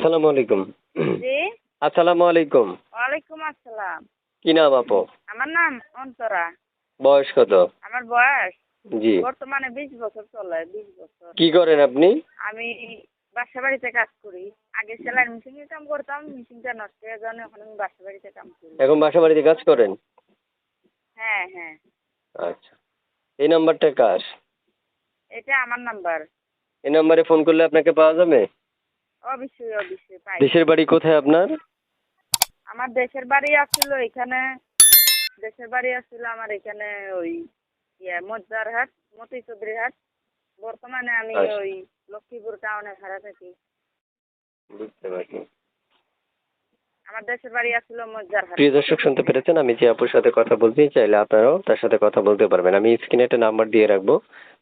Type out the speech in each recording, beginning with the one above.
আসসালামু আলাইকুম। জি, আসসালামু আলাইকুম। ওয়ালাইকুম আসসালাম। কি নাম আপু? আমার নাম অন্তরা। বয়স কত? আমার বয়স জি। বর্তমানে 20 বছর চলে, 20 বছর। কি করেন আপনি? আমি বাসা বাড়িতে কাজ করি। আগে সেলাই মেশিনের কাম করতাম, মেশিনটা নষ্ট হয়ে যাওয়ার এখন আমি বাসা বাড়িতে কাম করি। এখন বাসা বাড়িতে কাজ করেন? হ্যাঁ, হ্যাঁ। আচ্ছা। এই নাম্বারটা কার? এটা আমার নাম্বার। এই নাম্বারে ফোন করলে আপনাকে পাওয়া যাবে? অবশ্যই, অবশ্যই পাই। দেশের বাড়ি কোথায় আপনার? আমার দেশের বাড়ি আছিল এখানে, দেশের বাড়ি আছিল আমার এখানে ওই মজ্জারহাট, মতি চৌধুরী হাট। বর্তমানে আমি আচ্ছা, ওই লক্ষ্মীপুর টাউনে ভাড়া থাকি। বুঝতে পারছি। আমার দেশের বাড়ি আছিল মজ্জারহাট। প্রিয় দর্শক শুনতে পেরেছেন, আমি যে আপুর সাথে কথা বলতে চাইলে আপনারাও তার সাথে কথা বলতে পারবেন। আমি স্ক্রিনে একটা নাম্বার দিয়ে রাখবো।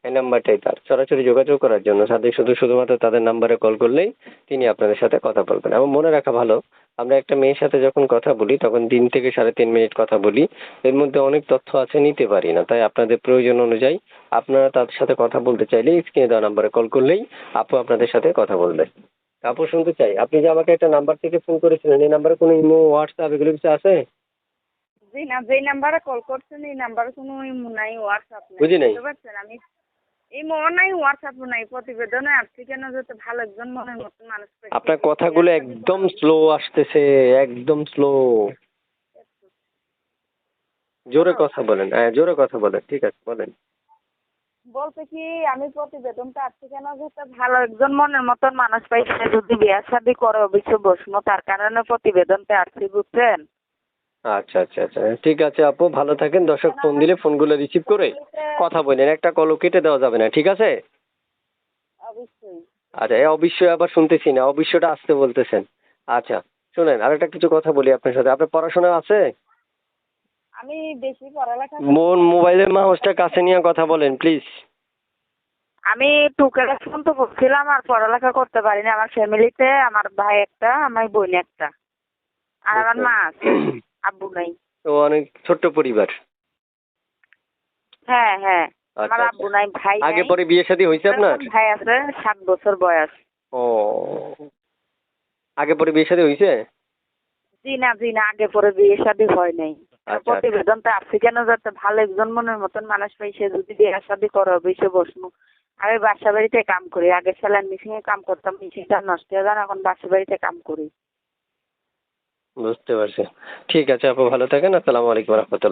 এই নাম্বারটাই তার। সরাসরি যোগাযোগ করার জন্য তাদের শুধুমাত্র তাদের নাম্বারে কল করলেই তিনি আপনাদের সাথে কথা বলবেন। এবং মনে রাখা ভালো, আমরা একটা মেয়ের সাথে যখন কথা বলি তখন 3 থেকে 3.5 মিনিট কথা বলি। এর মধ্যে অনেক তথ্য আছে, নিতে পারি না। তাই আপনাদের প্রয়োজন অনুযায়ী আপনারা তাদের সাথে কথা বলতে চাইলে স্ক্রিনে দেওয়া নাম্বারে কল করলেই আপু আপনাদের সাথে কথা বলবে। আপু শুনতে চাই, আপনি যে আমাকে একটা নাম্বার থেকে ফোন করেছিলেন, এই নাম্বারে কোনো ইমো, হোয়াটসঅ্যাপ এগুলো কিছু আছে? জি না, যেই নাম্বারে কল করছেন এই নাম্বারে কোনো ইমো নাই, হোয়াটসঅ্যাপ নাই, বুঝি নাই। বুঝতে পারছেন? আমি ইমো নাই, হোয়াটসঅ্যাপও নাই। প্রতিবেদনে আসছি কেন, যাতে ভালো একজন মনের মতন মানুষ পাইছে আপনার যদি বিয়ে কথাগুলো শাদী একদম করা স্লো আসতেছে, একদম স্লো। জোরে হ্যালো, কথা বলেন, হ্যাঁ জোরে কথা বলেন, ঠিক আছে বলেন। বলতে কি আমি প্রতিবেদনটা আসছি কেন, যাতে ভালো একজন মনের মতন মানুষ পাইছে যদি বিয়ে শাদী করে অবশ্যই বসবো, তার কারণে প্রতিবেদনটা আসছি, বুঝছেন? আচ্ছা আচ্ছা আচ্ছা, ঠিক আছে আপু, ভালো থাকেন। দর্শক কেন ফোন আমার দিলে ফোনগুলো রিসিভ করে ফ্যামিলিতে কথা বলেন, একটা কলও কেটে দেওয়া যাবে না, ঠিক আছে? অবশ্যই। আচ্ছা, এ অবশ্যই আবার শুনতেছি না, অবশ্যটা আসতে বলতেছেন। আচ্ছা, শুনেন আরেকটা কিছু কথা বলি আপনার সাথে। আপনার পড়াশোনা আছে? আমি বেশি পড়ালেখা করছি মন না। মোবাইলের মাউসটা কাছে নিয়ে কথা বলেন প্লিজ। আমি 2 ক্লাস পর্যন্ত পড়ছিলাম, আর পড়ালেখা করতে পারিনি। আমার ফ্যামিলিতে আমার ভাই একটা, আমার বোন একটা, আর আমার বুঝতে মা আছে, আব্বু নাই। তো অনেক ছোট্ট পরিবার। হ্যাঁ, হ্যাঁ। আমার আচ্ছা আচ্ছা। আব্বু নাই, ভাই আগে নাই। পরে বিয়ে শাদী হয়েছে আপনার? এখন ভাই আছে, 7 বছর বয়স। ও, আগে পরে বিয়ে শাদী হয়েছে? জি না, জি না, আগে পরে বিয়ে শাদী হয় নাই। আচ্ছা আচ্ছা। প্রতিবেদনটা আসছে কেন, যাতে ভালো একজন মনের মতন মানুষ পাইছে যদি বিয়ে শাদী করে অবশ্যই বসবো। আমি বাসা বাড়িতে কাম করি, আগে সেলাই মেশিনে কাম করতাম, মেশিনটা নষ্ট হয়ে যান, এখন বাসা বাড়িতে কাম করি। বুঝতে পারছি। ঠিক আছে আপু, ভালো থাকেন। আসসালামু আলাইকুম রহমতুল্লাহ।